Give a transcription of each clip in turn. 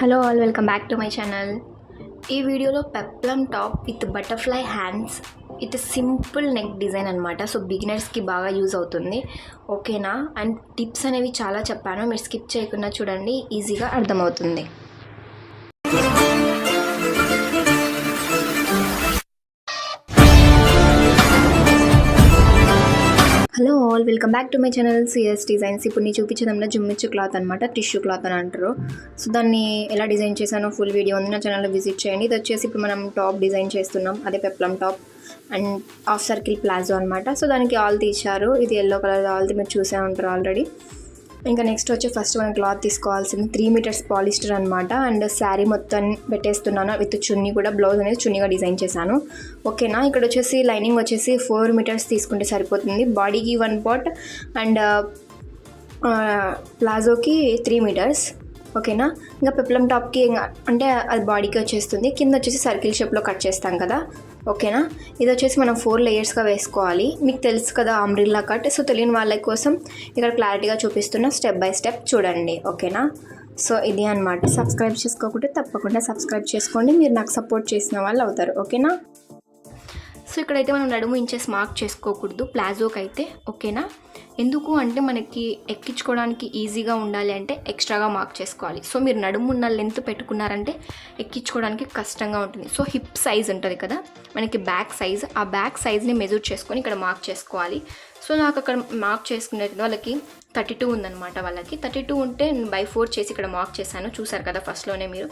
Hello all, welcome back to my channel. ఈ వీడియోలో peplum top with butterfly hands with simple neck design అనమాట. So బిగినర్స్కి బాగా use అవుతుంది, ఓకేనా. అండ్ టిప్స్ అనేవి చాలా చెప్పాను, మీరు స్కిప్ చేయకుండా చూడండి, ఈజీగా అర్థమవుతుంది. Hello all, welcome back to my channel CS designs. ఇప్పుడు నేను చూపించడంలో జుమ్మిచ్చు క్లాత్ అనమాట, టిష్యూ క్లాత్ అని అంటారు. సో దాన్ని ఎలా డిజైన్ చేశానో ఫుల్ వీడియో ఉంది, నా ఛానల్లో విజిట్ చేయండి. ఇది వచ్చేసి ఇప్పుడు మనం టాప్ డిజైన్ చేస్తున్నాం, అదే peplum top and half circle palazzo అనమాట. సో దానికి ఆల్ తీశారు, ఇది ఎల్లో కలర్ ఆల్ది మీరు చూసే ఉంటారు ఆల్రెడీ. ఇంకా నెక్స్ట్ వచ్చి ఫస్ట్ మనం క్లాత్ తీసుకోవాల్సింది 3 మీటర్స్ పాలిస్టర్ అనమాట. అండ్ శారీ మొత్తం పెట్టేస్తున్నాను విత్ చున్నీ కూడా, బ్లౌజ్ అనేది చున్నీగా డిజైన్ చేశాను, ఓకేనా. ఇక్కడ వచ్చేసి లైనింగ్ వచ్చేసి 4 మీటర్స్ తీసుకుంటే సరిపోతుంది. బాడీకి 1 పార్ట్ అండ్ ప్లాజోకి 3 మీటర్స్, ఓకేనా. ఇంకా పెప్లం టాప్కి అంటే అది బాడీకి వచ్చేస్తుంది, కింద వచ్చేసి సర్కిల్ షేప్లో కట్ చేస్తాం కదా, ఓకేనా. ఇది వచ్చేసి మనం 4 లేయర్స్గా వేసుకోవాలి. మీకు తెలుసు కదా అంబ్రిల్లా కట్. సో తెలియని వాళ్ళ కోసం ఇక్కడ క్లారిటీగా చూపిస్తున్న, స్టెప్ బై స్టెప్ చూడండి, ఓకేనా. సో ఇది అనమాట. సబ్స్క్రైబ్ చేసుకోకుంటే తప్పకుండా సబ్స్క్రైబ్ చేసుకోండి, మీరు నాకు సపోర్ట్ చేసిన వాళ్ళు అవుతారు, ఓకేనా. సో ఇక్కడైతే మనం నడుము ఇంచెస్ మార్క్ చేసుకోకూడదు ప్లాజోకి అయితే, ఓకేనా. ఎందుకు అంటే మనకి ఎక్కించుకోవడానికి ఈజీగా ఉండాలి అంటే ఎక్స్ట్రాగా మార్క్ చేసుకోవాలి. సో మీరు నడుము ఉన్న లెంత్ పెట్టుకున్నారంటే ఎక్కించుకోవడానికి కష్టంగా ఉంటుంది. సో హిప్ సైజ్ ఉంటుంది కదా మనకి, బ్యాక్ సైజ్, ఆ బ్యాక్ సైజ్ని మెజర్ చేసుకొని ఇక్కడ మార్క్ చేసుకోవాలి. సో నాకు అక్కడ మార్క్ చేసుకునేది వాళ్ళకి 32 ఉందన్నమాట. వాళ్ళకి 32 ఉంటే నేను బై 4 చేసి ఇక్కడ మార్క్ చేశాను, చూసారు కదా ఫస్ట్లోనే మీరు.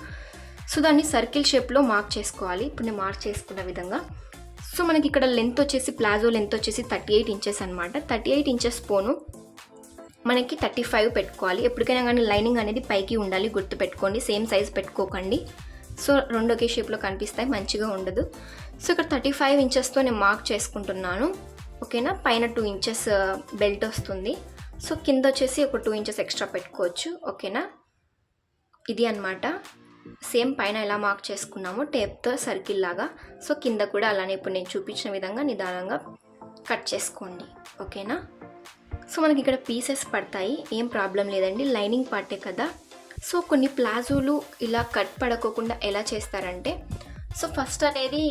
సో దాన్ని సర్కిల్ షేప్లో మార్క్ చేసుకోవాలి. ఇప్పుడు నేను మార్క్ చేసుకున్న విధంగా. సో మనకి ఇక్కడ లెంత్ వచ్చేసి ప్లాజో లెంత్ వచ్చేసి 38 ఇంచెస్ అనమాట. 38 ఇంచెస్ పోను మనకి 35 పెట్టుకోవాలి. ఎప్పటికైనా కానీ లైనింగ్ అనేది పైకి ఉండాలి, గుర్తు పెట్టుకోండి. సేమ్ సైజ్ పెట్టుకోకండి, సో రెండు ఒకే షేప్లో కనిపిస్తాయి, మంచిగా ఉండదు. సో ఇక్కడ 35 ఇంచెస్తో నేను మార్క్ చేసుకుంటున్నాను, ఓకేనా. పైన 2 ఇంచెస్ బెల్ట్ వస్తుంది. సో కింద వచ్చేసి ఒక 2 ఇంచెస్ ఎక్స్ట్రా పెట్టుకోవచ్చు, ఓకేనా. ఇది అనమాట. సేమ్ పైన ఎలా మార్క్ చేసుకున్నామో టేప్తో సర్కిల్ లాగా, సో కింద కూడా అలానే ఇప్పుడు నేను చూపించిన విధంగా నిదానంగా కట్ చేసుకోండి, ఓకేనా. సో మనకి ఇక్కడ పీసెస్ పడతాయి, ఏం ప్రాబ్లం లేదండి, లైనింగ్ పార్టే కదా. సో కొన్ని ప్లాజోలు ఇలా కట్ పడకోకుండా ఎలా చేస్తారంటే, సో ఫస్ట్ అనేది,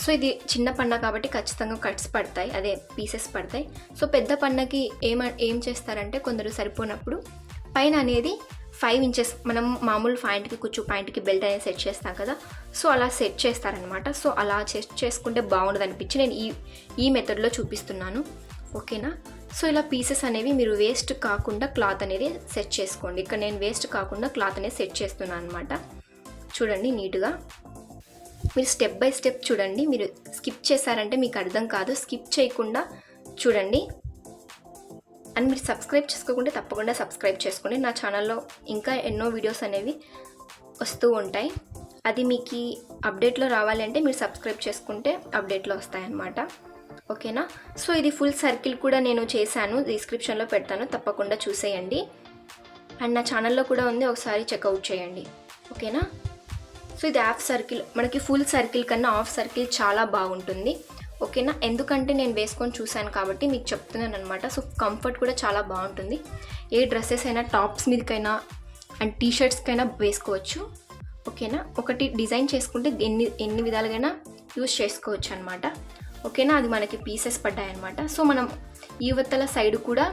సో ఇది చిన్న పన్న కాబట్టి ఖచ్చితంగా కట్స్ పడతాయి, అదే పీసెస్ పడతాయి. సో పెద్ద పన్నకి ఏం చేస్తారంటే కొందరు సరిపోనప్పుడు పైన అనేది 5 ఇంచెస్, మనం మామూలు పాయింట్కి కుచ్చు పాయింట్కి బెల్ట్ అనేది సెట్ చేస్తాం కదా, సో అలా సెట్ చేస్తారనమాట. సో అలా సెట్ చేసుకుంటే బాగుండదు అనిపించి నేను ఈ మెథడ్లో చూపిస్తున్నాను, ఓకేనా. సో ఇలా పీసెస్ అనేవి మీరు వేస్ట్ కాకుండా క్లాత్ అనేది సెట్ చేసుకోండి. ఇక్కడ నేను వేస్ట్ కాకుండా క్లాత్ అనేది సెట్ చేస్తున్నాను అనమాట. చూడండి నీట్గా, మీరు స్టెప్ బై స్టెప్ చూడండి. మీరు స్కిప్ చేశారంటే మీకు అర్థం కాదు, స్కిప్ చేయకుండా చూడండి. అండ్ మీరు సబ్స్క్రైబ్ చేసుకోకుంటే తప్పకుండా సబ్స్క్రైబ్ చేసుకోండి. నా ఛానల్లో ఇంకా ఎన్నో వీడియోస్ అనేవి వస్తూ ఉంటాయి, అది మీకు అప్డేట్లో రావాలి అంటే మీరు సబ్స్క్రైబ్ చేసుకుంటే అప్డేట్లో వస్తాయన్నమాట, ఓకేనా. సో ఇది ఫుల్ సర్కిల్ కూడా నేను చేశాను, డిస్క్రిప్షన్లో పెడతాను, తప్పకుండా చూసేయండి. అండ్ నా ఛానల్లో కూడా ఉంది, ఒకసారి చెక్అవుట్ చేయండి, ఓకేనా. సో ఇది హాఫ్ సర్కిల్, మనకి ఫుల్ సర్కిల్ కన్నా హాఫ్ సర్కిల్ చాలా బాగుంటుంది, ఓకేనా. ఎందుకంటే నేను వేసుకొని చూశాను కాబట్టి మీకు చెప్తున్నాను అనమాట. సో కంఫర్ట్ కూడా చాలా బాగుంటుంది, ఏ డ్రెస్సెస్ అయినా, టాప్స్ మీదకైనా అండ్ టీషర్ట్స్కైనా వేసుకోవచ్చు, ఓకేనా. ఒకటి డిజైన్ చేసుకుంటే ఎన్ని విధాలుగైనా యూజ్ చేసుకోవచ్చు అనమాట, ఓకేనా. అది మనకి పీసెస్ పడ్డాయన్నమాట. సో మనం యువతల సైడ్ కూడా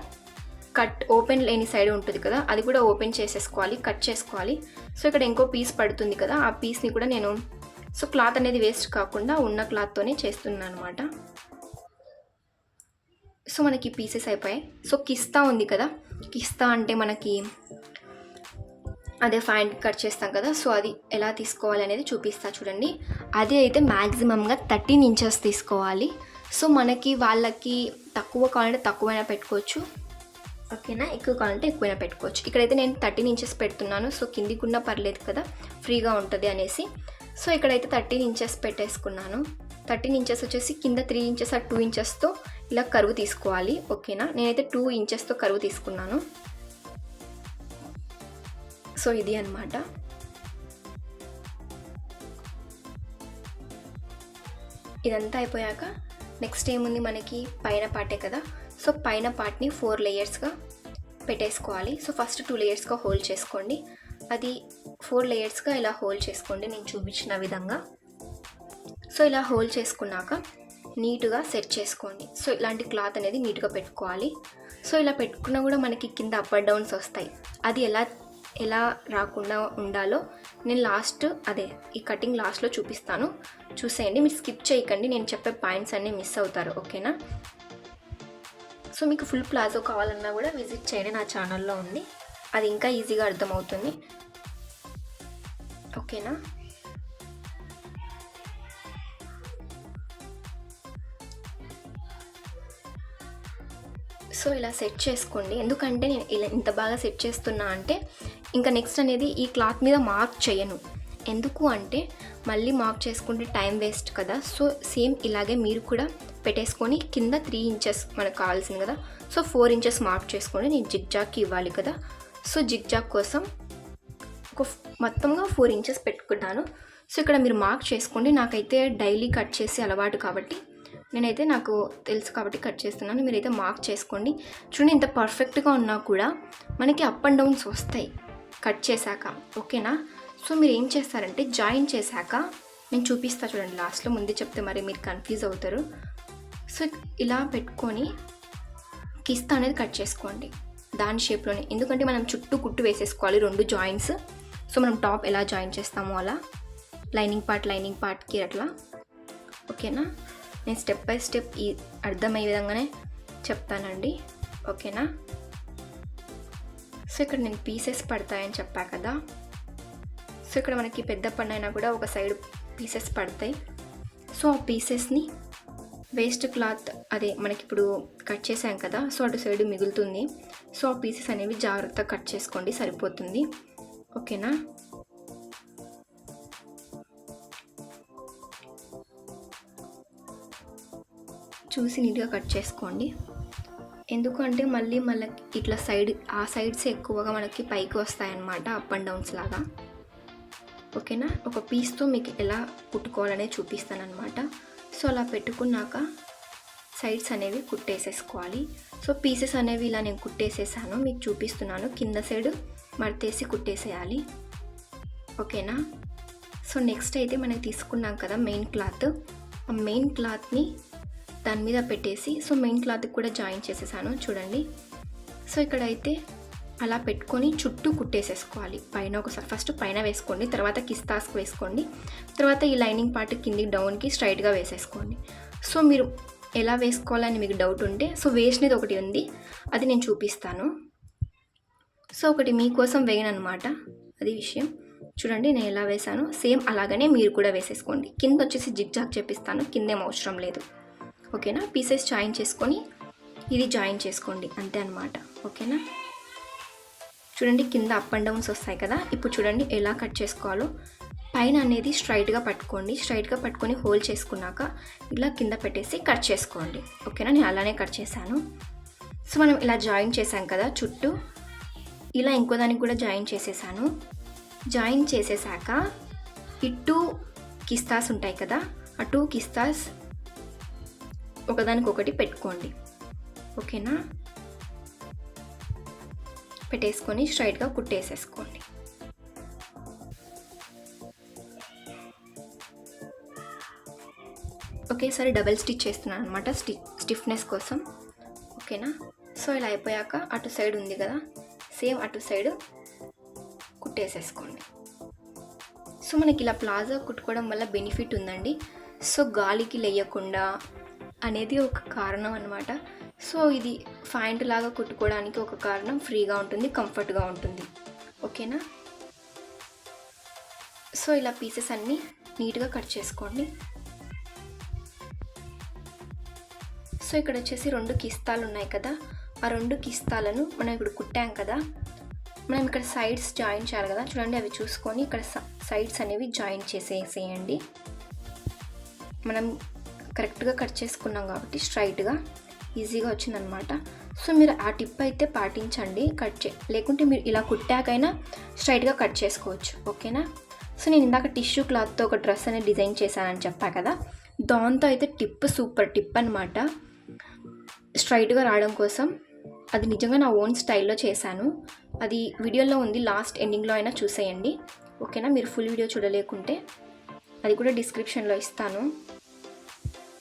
కట్, ఓపెన్ లేని సైడ్ ఉంటుంది కదా, అది కూడా ఓపెన్ చేసేసుకోవాలి, కట్ చేసుకోవాలి. సో ఇక్కడ ఇంకో పీస్ పడుతుంది కదా, ఆ పీస్ని కూడా నేను, సో క్లాత్ అనేది వేస్ట్ కాకుండా ఉన్న క్లాత్తోనే చేస్తున్నాను అనమాట. సో మనకి పీసెస్ అయిపోయాయి. సో కిస్తా ఉంది కదా, కిస్తా అంటే మనకి అదే ఫైన్ కట్ చేస్తాం కదా, సో అది ఎలా తీసుకోవాలి అనేది చూపిస్తా చూడండి. అది అయితే మ్యాక్సిమంగా 13 ఇంచెస్ తీసుకోవాలి. సో మనకి వాళ్ళకి తక్కువ కావాలంటే తక్కువైనా పెట్టుకోవచ్చు, ఓకేనా. ఎక్కువ కావాలంటే ఎక్కువైనా పెట్టుకోవచ్చు. ఇక్కడైతే నేను 13 ఇంచెస్ పెడుతున్నాను, సో కిందికి ఉన్నా పర్లేదు కదా, ఫ్రీగా ఉంటుంది అనేసి. సో ఇక్కడైతే 13 ఇంచెస్ పెట్టేసుకున్నాను. 13 ఇంచెస్ వచ్చేసి కింద 3 ఇంచెస్ 2 ఇంచెస్తో ఇలా కరువు తీసుకోవాలి, ఓకేనా. నేనైతే 2 ఇంచెస్తో కరువు తీసుకున్నాను. సో ఇది అనమాట. ఇదంతా అయిపోయాక నెక్స్ట్ ఏముంది మనకి, పైన పార్టే కదా. సో పైన పార్ట్ని 4 లేయర్స్గా పెట్టేసుకోవాలి. సో ఫస్ట్ 2 లేయర్స్గా హోల్డ్ చేసుకోండి. అది 4 లేయర్స్గా ఇలా హోల్డ్ చేసుకోండి నేను చూపించిన విధంగా. సో ఇలా హోల్డ్ చేసుకున్నాక నీట్గా సెట్ చేసుకోండి. సో ఇలాంటి క్లాత్ అనేది నీట్గా పెట్టుకోవాలి. సో ఇలా పెట్టుకున్నా కూడా మనకి కింద అప్ అండ్ డౌన్స్ వస్తాయి. అది ఎలా రాకుండా ఉండాలో నేను ఈ కటింగ్ లాస్ట్లో చూపిస్తాను, చూసేయండి. మీరు స్కిప్ చేయకండి, నేను చెప్పే పాయింట్స్ అన్నీ మిస్ అవుతారు, ఓకేనా. సో మీకు ఫుల్ ప్లాజో కావాలన్నా కూడా విజిట్ చేయండి, నా ఛానల్లో ఉంది, అది ఇంకా ఈజీగా అర్థమవుతుంది, ఓకేనా. సో ఇలా సెట్ చేసుకోండి. ఎందుకంటే నేను ఇలా ఇంత బాగా సెట్ చేస్తున్నా అంటే ఇంకా నెక్స్ట్ అనేది ఈ క్లాత్ మీద మార్క్ చేయను. ఎందుకు అంటే మళ్ళీ మార్క్ చేసుకుంటే టైం వేస్ట్ కదా. సో సేమ్ ఇలాగే మీరు కూడా పెట్టేసుకొని కింద 3 ఇంచెస్ మనకు కావాల్సింది కదా. సో 4 ఇంచెస్ మార్క్ చేసుకోండి. నేను జిగ్జాగ్కి ఇవ్వాలి కదా. సో జిగ్జాగ్ కోసం మొత్తంగా 4 ఇంచెస్ పెట్టుకున్నాను. సో ఇక్కడ మీరు మార్క్ చేసుకోండి. నాకైతే డైలీ కట్ చేసి అలవాటు కాబట్టి నేనైతే నాకు తెలుసు కాబట్టి కట్ చేస్తున్నాను. మీరైతే మార్క్ చేసుకోండి. చూడండి ఎంత పర్ఫెక్ట్గా ఉన్నా కూడా మనకి అప్ అండ్ డౌన్స్ వస్తాయి కట్ చేశాక, ఓకేనా. సో మీరు ఏం చేస్తారంటే జాయిన్ చేశాక నేను చూపిస్తా చూడండి లాస్ట్లో, ముందే చెప్తే మరి మీరు కన్ఫ్యూజ్ అవుతారు. సో ఇలా పెట్టుకొని కిస్తా అనేది కట్ చేసుకోండి దాని షేప్లోనే. ఎందుకంటే మనం చుట్టూ కుట్టు వేసేసుకోవాలి 2 జాయింట్స్. సో మనం టాప్ ఎలా జాయిన్ చేస్తామో అలా లైనింగ్ పార్ట్కి అట్లా, ఓకేనా. నేను స్టెప్ బై స్టెప్ అర్థమయ్యే విధంగానే చెప్తానండి, ఓకేనా. సో ఇక్కడ నేను పీసెస్ పడతాయని చెప్పా కదా. సో ఇక్కడ మనకి పెద్ద పన్నైనా కూడా ఒక సైడ్ పీసెస్ పడతాయి. సో ఆ పీసెస్ని వేస్ట్ క్లాత్ మనకి ఇప్పుడు కట్ చేసాం కదా, సో అటు సైడ్ మిగులుతుంది. సో ఆ పీసెస్ అనేవి జాగ్రత్తగా కట్ చేసుకోండి, సరిపోతుంది, ఓకేనా. చూసి నీట్గా కట్ చేసుకోండి. ఎందుకంటే మళ్ళీ ఇట్లా ఆ సైడ్స్ ఎక్కువగా మనకి పైకి వస్తాయన్నమాట, అప్ అండ్ డౌన్స్ లాగా, ఓకేనా. ఒక పీస్తో మీకు ఎలా కుట్టుకోవాలనే చూపిస్తానమాట. సో అలా పెట్టుకున్నాక సైడ్స్ అనేవి కుట్టేసేసుకోవాలి. సో పీసెస్ అనేవి ఇలా నేను కుట్టేసేసాను, మీకు చూపిస్తున్నాను. కింద సైడ్ మడతేసి కుట్టేసేయాలి, ఓకేనా. సో నెక్స్ట్ అయితే మనం తీసుకున్నాం కదా మెయిన్ క్లాత్, ఆ మెయిన్ క్లాత్ని దాని మీద పెట్టేసి సో మెయిన్ క్లాత్కి కూడా జాయిన్ చేసేసాను చూడండి. సో ఇక్కడైతే అలా పెట్టుకొని చుట్టూ కుట్టేసేసుకోవాలి. పైన ఒకసారి ఫస్ట్ పైన వేసుకోండి, తర్వాత కిస్తాస్కి వేసుకోండి, తర్వాత ఈ లైనింగ్ పార్ట్ కింది డౌన్కి స్ట్రైట్గా వేసేసుకోండి. సో మీరు ఎలా వేసుకోవాలని మీకు డౌట్ ఉంటే సో వేసినది ఒకటి ఉంది, అది నేను చూపిస్తాను. సో ఒకటి మీకోసం వేయనమాట, అది విషయం. చూడండి నేను ఎలా వేసాను, సేమ్ అలాగనే మీరు కూడా వేసేసుకోండి. కింద వచ్చేసి జిగ్జాగ్ చేపిస్తాను, కిందేం అవసరం లేదు, ఓకేనా. పీసెస్ జాయిన్ చేసుకొని ఇది జాయిన్ చేసుకోండి, అంతే అనమాట, ఓకేనా. చూడండి కింద అప్ అండ్ డౌన్స్ వస్తాయి కదా. ఇప్పుడు చూడండి ఎలా కట్ చేసుకోవాలో. పైన అనేది స్ట్రైట్గా పట్టుకోండి, స్ట్రైట్గా పట్టుకొని హోల్డ్ చేసుకున్నాక ఇలా కింద పెట్టేసి కట్ చేసుకోండి, ఓకేనా. నేను అలానే కట్ చేశాను. సో మనం ఇలా జాయిన్ చేసాం కదా చుట్టూ, ఇలా ఇంకో దానికి కూడా జాయిన్ చేసేసాను. జాయిన్ చేసేసాక ఈ 2 కిస్తాస్ ఉంటాయి కదా, ఆ 2 కిస్తాస్ ఒకదానికొకటి పెట్టుకోండి, ఓకేనా. పెట్టేసుకొని స్ట్రైట్గా కుట్టేసేసుకోండి. ఒకేసారి డబల్ స్టిచ్ చేస్తున్నాను అనమాట స్టిఫ్నెస్ కోసం, ఓకేనా. సో ఇలా అయిపోయాక అటు సైడ్ ఉంది కదా, సేమ్ అటు సైడ్ కుట్టేసేసుకోండి. సో మనకి ఇలా ప్లాజో కుట్టుకోవడం వల్ల బెనిఫిట్ ఉందండి. సో గాలికి లేయకుండా అనేది ఒక కారణం అనమాట. సో ఇది ప్యాంట్ లాగా కుట్టుకోవడానికి ఒక కారణం, ఫ్రీగా ఉంటుంది, కంఫర్ట్గా ఉంటుంది, ఓకేనా. సో ఇలా పీసెస్ అన్నీ నీట్గా కట్ చేసుకోండి. సో ఇక్కడ వచ్చేసి 2 కిస్తాలు ఉన్నాయి కదా, ఆ 2 కిస్తాలను మనం ఇప్పుడు కుట్టాం కదా, మనం ఇక్కడ సైడ్స్ జాయిన్ చేయాలి కదా. చూడండి అవి చూసుకొని ఇక్కడ సైడ్స్ అనేవి జాయిన్ చేసేసేయండి. మనం కరెక్ట్గా కట్ చేసుకున్నాం కాబట్టి స్ట్రైట్గా ఈజీగా వచ్చిందనమాట. సో మీరు ఆ టిప్ అయితే పాటించండి, లేకుంటే మీరు ఇలా కుట్టాకైనా స్ట్రైట్గా కట్ చేసుకోవచ్చు, ఓకేనా. సో నేను ఇందాక టిష్యూ క్లాత్తో ఒక డ్రెస్ అనేది డిజైన్ చేశానని చెప్పా కదా, దాంతో అయితే సూపర్ టిప్ అనమాట స్ట్రైట్గా రావడం కోసం. అది నిజంగా నా ఓన్ స్టైల్లో చేశాను, అది వీడియోలో ఉంది, లాస్ట్ ఎండింగ్లో అయినా చూసేయండి, ఓకేనా. మీరు ఫుల్ వీడియో చూడలేకుంటే అది కూడా డిస్క్రిప్షన్లో ఇస్తాను,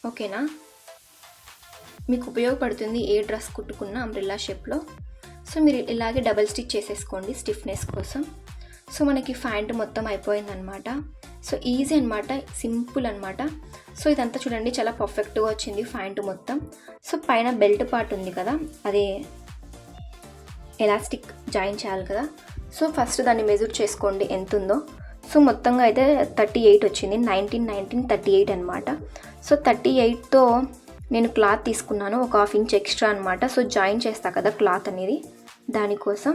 ఓకేనా. మీకు ఉపయోగపడుతుంది ఏ డ్రెస్ కుట్టుకున్న అంబ్రెల్లా షేప్లో. సో మీరు ఇలాగే డబల్ స్టిచ్ చేసేసుకోండి స్టిఫ్నెస్ కోసం. సో మనకి ప్యాంట్ మొత్తం అయిపోయిందనమాట. సో ఈజీ అనమాట, సింపుల్ అనమాట. సో ఇదంతా చూడండి చాలా పర్ఫెక్ట్గా వచ్చింది ప్యాంట్ మొత్తం. సో పైన బెల్ట్ పార్ట్ ఉంది కదా, అదే ఎలాస్టిక్ జాయిన్ చేయాలి కదా. సో ఫస్ట్ దాన్ని మెజర్ చేసుకోండి ఎంత ఉందో. సో మొత్తంగా అయితే 38 వచ్చింది, 19 38 అనమాట. సో 38తో నేను క్లాత్ తీసుకున్నాను, ఒక 1/2 ఇంచ్ ఎక్స్ట్రా అనమాట. సో జాయిన్ చేస్తా కదా క్లాత్ అనేది, దానికోసం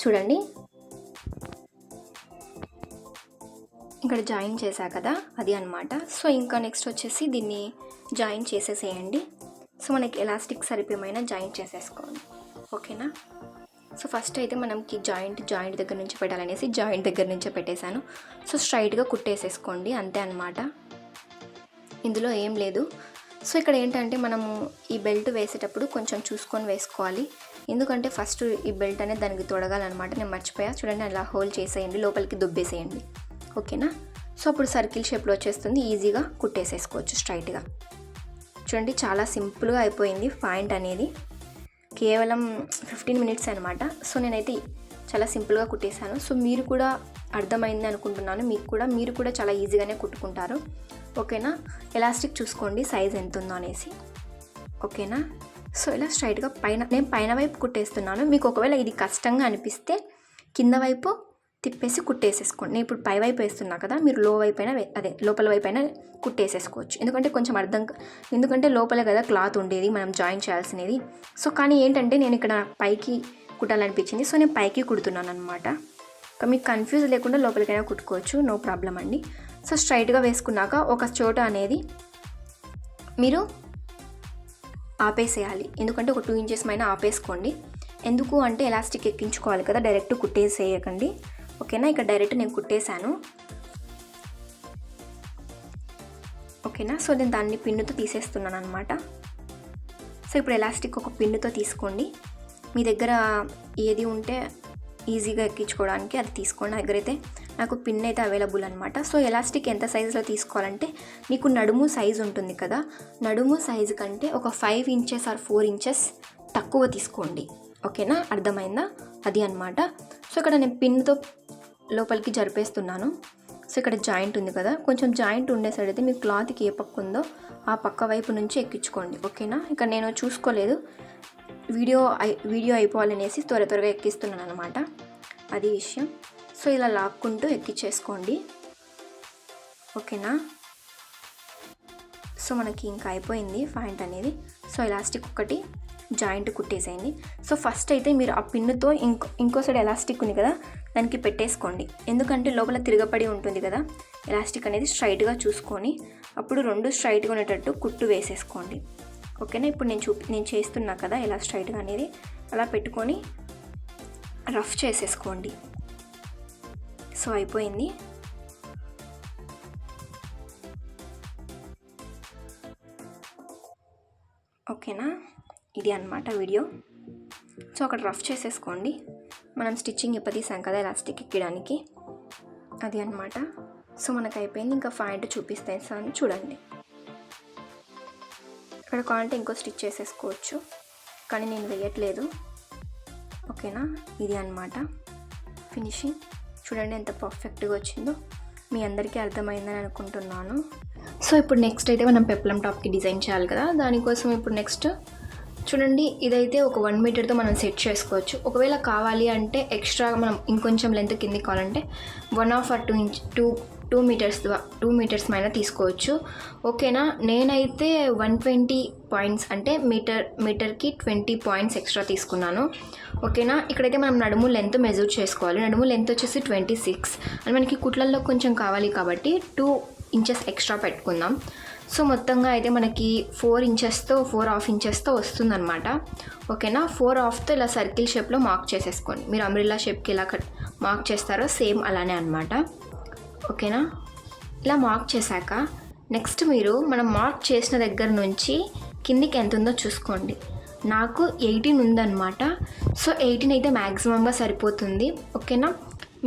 చూడండి ఇక్కడ జాయిన్ చేశా కదా, అది అనమాట. సో ఇంకా నెక్స్ట్ వచ్చేసి దీన్ని జాయిన్ చేసేసేయండి. సో మనకి ఎలాస్టిక్ సరిపోయేమైనా జాయిన్ చేసేసుకోండి, ఓకేనా. సో ఫస్ట్ అయితే మనకి జాయింట్ దగ్గర నుంచి పెట్టాలనేసి జాయింట్ దగ్గర నుంచే పెట్టేశాను. సో స్ట్రైట్గా కుట్టేసేసుకోండి, అంతే అనమాట, ఇందులో ఏం లేదు. సో ఇక్కడ ఏంటంటే మనము ఈ బెల్ట్ వేసేటప్పుడు కొంచెం చూసుకొని వేసుకోవాలి, ఎందుకంటే ఫస్ట్ ఈ బెల్ట్ అనేది దానికి తొడగాలన్నమాట. నేను మర్చిపోయా, చూడండి అలా హోల్డ్ చేసేయండి, లోపలికి దుబ్బేసేయండి, ఓకేనా. సో అప్పుడు సర్కిల్ షేప్లో వచ్చేస్తుంది, ఈజీగా కుట్టేసేసుకోవచ్చు స్ట్రైట్గా. చూడండి చాలా సింపుల్గా అయిపోయింది పాయింట్ అనేది, కేవలం 15 మినిట్స్ అనమాట. సో నేనైతే చాలా సింపుల్గా కుట్టేశాను. సో మీరు కూడా అర్థమైంది అనుకుంటున్నాను, మీరు కూడా చాలా ఈజీగానే కుట్టుకుంటారు, ఓకేనా. ఎలాస్టిక్ చూసుకోండి సైజ్ ఎంత ఉందో అనేసి, ఓకేనా. సో ఇలా స్ట్రైట్గా నేను పైన వైపు కుట్టేస్తున్నాను. మీకు ఒకవేళ ఇది కష్టంగా అనిపిస్తే కింద వైపు తిప్పేసి కుట్టేసేసుకోండి. నేను ఇప్పుడు పై వైపు వేస్తున్నా కదా, మీరు లోపల వైపు అయినా కుట్టేసేసుకోవచ్చు, ఎందుకంటే లోపలే కదా క్లాత్ ఉండేది మనం జాయిన్ చేయాల్సినది. సో కానీ ఏంటంటే నేను ఇక్కడ పైకి కుట్టాలనిపించింది, సో నేను పైకి కుడుతున్నాను అనమాట. మీకు కన్ఫ్యూజ్ లేకుండా లోపలికైనా కుట్టుకోవచ్చు, నో ప్రాబ్లం అండి. సో స్ట్రైట్గా వేసుకున్నాక ఒక చోట అనేది మీరు ఆపేసేయాలి, ఎందుకంటే ఒక 2 ఇంచెస్ పైన ఆపేసుకోండి. ఎందుకు అంటే ఎలాస్టిక్ ఎక్కించుకోవాలి కదా, డైరెక్ట్ కుట్టేసేయకండి, ఓకేనా. ఇక్కడ డైరెక్ట్ నేను కుట్టేశాను, ఓకేనా. సో నేను దాన్ని పిన్నుతో తీసేస్తున్నాను అనమాట. సో ఇప్పుడు ఎలాస్టిక్ ఒక పిన్నుతో తీసుకోండి, మీ దగ్గర ఏది ఉంటే ఈజీగా ఎక్కించుకోవడానికి అది తీసుకోండి. నా దగ్గర అయితే నాకు పిన్ అయితే అవైలబుల్ అనమాట. సో ఎలాస్టిక్ ఎంత సైజులో తీసుకోవాలంటే మీకు నడుము సైజు ఉంటుంది కదా, నడుము సైజు కంటే ఒక 5 ఇంచెస్ ఆర్ 4 ఇంచెస్ తక్కువ తీసుకోండి, ఓకేనా. అర్థమైందా, అది అనమాట. సో ఇక్కడ నేను పిన్తో లోపలికి జరిపేస్తున్నాను. సో ఇక్కడ జాయింట్ ఉంది కదా, కొంచెం జాయింట్ ఉండే సైడ్ అయితే మీకు క్లాత్కి ఏ పక్క ఉందో ఆ పక్క వైపు నుంచి ఎక్కించుకోండి, ఓకేనా. ఇక్కడ నేను చూసుకోలేదు, వీడియో అయిపోవాలనేసి త్వరగా ఎక్కిస్తున్నాను అనమాట, అది విషయం. సో ఇలా లాక్కుంటూ ఎక్కించేసుకోండి, ఓకేనా. సో మనకి ఇంకా అయిపోయింది పాయింట్ అనేది. సో ఎలాస్టిక్ ఒకటి జాయింట్ కుట్టేసేయండి. సో ఫస్ట్ అయితే మీరు ఆ పిన్నుతో ఇంకో సైడ్ ఎలాస్టిక్ ఉంది కదా దానికి పెట్టేసుకోండి, ఎందుకంటే లోపల తిరగపడి ఉంటుంది కదా ఎలాస్టిక్ అనేది. స్ట్రైట్గా చూసుకొని అప్పుడు 2 స్ట్రైట్గా ఉండేటట్టు కుట్టు వేసేసుకోండి, ఓకేనా. ఇప్పుడు నేను చేస్తున్నా కదా ఎలా స్ట్రైట్గా అనేది, అలా పెట్టుకొని రఫ్ చేసేసుకోండి. సో అయిపోయింది. ఓకేనా, ఇది అన్నమాట వీడియో. సో అక్కడ రఫ్ చేసేసుకోండి, మనం స్టిచ్చింగ్ ఇప్పదీసాం కదా ఎలాస్టిక్ ఎక్కడానికి, అది అన్నమాట. సో మనకు అయిపోయింది. ఇంకా పాయింట్ చూపిస్తాను చూడండి. ఇక్కడ కావాలంటే ఇంకో స్టిచ్ చేసేసుకోవచ్చు, కానీ నేను వేయట్లేదు, ఓకేనా. ఇది అన్నమాట ఫినిషింగ్. చూడండి ఎంత పర్ఫెక్ట్గా వచ్చిందో, మీ అందరికీ అర్థమైందని అనుకుంటున్నాను. సో ఇప్పుడు నెక్స్ట్ అయితే మనం పెప్లం టాప్కి డిజైన్ చేయాలి కదా, దానికోసం ఇప్పుడు నెక్స్ట్ చూడండి, ఇదైతే ఒక 1 మీటర్తో మనం సెట్ చేసుకోవచ్చు. ఒకవేళ కావాలి అంటే ఎక్స్ట్రాగా మనం ఇంకొంచెం లెంత్ కిందికి కావాలంటే 1.5 or 2 మీటర్స్ పైన తీసుకోవచ్చు, ఓకేనా. నేనైతే 120 పాయింట్స్ అంటే మీటర్కి 20 పాయింట్స్ ఎక్స్ట్రా తీసుకున్నాను, ఓకేనా. ఇక్కడైతే మనం నడుము లెంత్ మెజర్ చేసుకోవాలి. నడుము లెంత్ వచ్చేసి 26 అండ్ మనకి కుట్లల్లో కొంచెం కావాలి కాబట్టి 2 ఇంచెస్ ఎక్స్ట్రా పెట్టుకుందాం. సో మొత్తంగా అయితే మనకి 4.5 ఇంచెస్తో వస్తుందన్నమాట, ఓకేనా. 4.5తో ఇలా సర్కిల్ షేప్లో మార్క్ చేసేసుకోండి. మీరు అంబ్రెల్లా షేప్కి ఎలా మార్క్ చేస్తారో సేమ్ అలానే అనమాట, ఓకేనా. ఇలా మార్క్ చేశాక నెక్స్ట్ మనం మార్క్ చేసిన దగ్గర నుంచి కిందికి ఎంత ఉందో చూసుకోండి. నాకు 18 ఉందన్నమాట. సో 18 అయితే మ్యాక్సిమంగా సరిపోతుంది, ఓకేనా.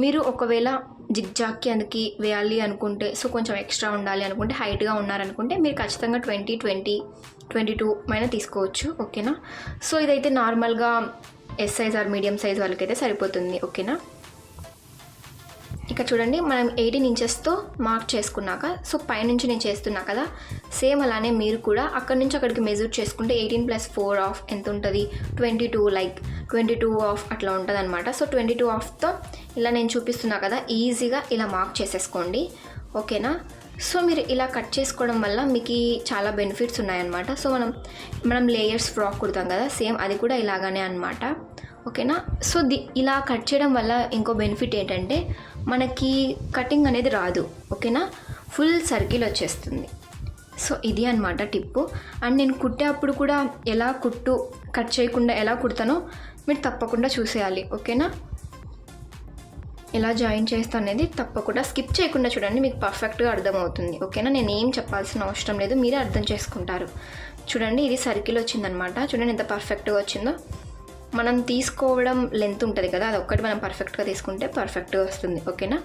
మీరు ఒకవేళ జిగ్జాగ్కి అందుకు వేయాలి అనుకుంటే, సో కొంచెం ఎక్స్ట్రా ఉండాలి అనుకుంటే, హైట్గా ఉన్నారనుకుంటే మీరు ఖచ్చితంగా 22 అయినా తీసుకోవచ్చు. ఓకేనా. సో ఇదైతే నార్మల్గా S size are medium size వాళ్ళకైతే సరిపోతుంది. ఓకేనా. ఇక చూడండి, మనం 18 ఇంచెస్తో మార్క్ చేసుకున్నాక, సో పైనుంచి నేను చేస్తున్నా కదా, సేమ్ అలానే మీరు కూడా అక్కడి నుంచి అక్కడికి మెజర్ చేసుకుంటే 18 + 4 ఆఫ్ ఎంత ఉంటుంది, 22, లైక్ 22 ఆఫ్ అట్లా ఉంటుంది అనమాట. సో 22 ఆఫ్తో ఇలా నేను చూపిస్తున్నా కదా, ఈజీగా ఇలా మార్క్ చేసేసుకోండి. ఓకేనా. సో మీరు ఇలా కట్ చేసుకోవడం వల్ల మీకు చాలా బెనిఫిట్స్ ఉన్నాయన్నమాట. సో మనం లేయర్స్ ఫ్రాక్ కుడతాం కదా, సేమ్ అది కూడా ఇలాగానే అనమాట. ఓకేనా. సో ఇలా కట్ చేయడం వల్ల ఇంకో బెనిఫిట్ ఏంటంటే మనకి కటింగ్ అనేది రాదు. ఓకేనా. ఫుల్ సర్కిల్ వచ్చేస్తుంది. సో ఇది అనమాట టిప్పు. అండ్ నేను కుట్టేటప్పుడు కూడా ఎలా కట్ చేయకుండా ఎలా కుడతానో మీరు తప్పకుండా చూసేయాలి. ఓకేనా. ఎలా జాయిన్ చేస్తాను అనేది తప్పకుండా స్కిప్ చేయకుండా చూడండి, మీకు పర్ఫెక్ట్గా అర్థమవుతుంది. ఓకేనా. నేను ఏం చెప్పాల్సిన అవసరం లేదు, మీరే అర్థం చేసుకుంటారు. చూడండి, ఇది సర్కిల్ వచ్చిందనమాట. చూడండి ఎంత పర్ఫెక్ట్గా వచ్చిందో. మనం తీసుకోవడం లెంత్ ఉంటుంది కదా, అది ఒక్కటి మనం పర్ఫెక్ట్గా తీసుకుంటే పర్ఫెక్ట్గా వస్తుంది. ఓకేనా.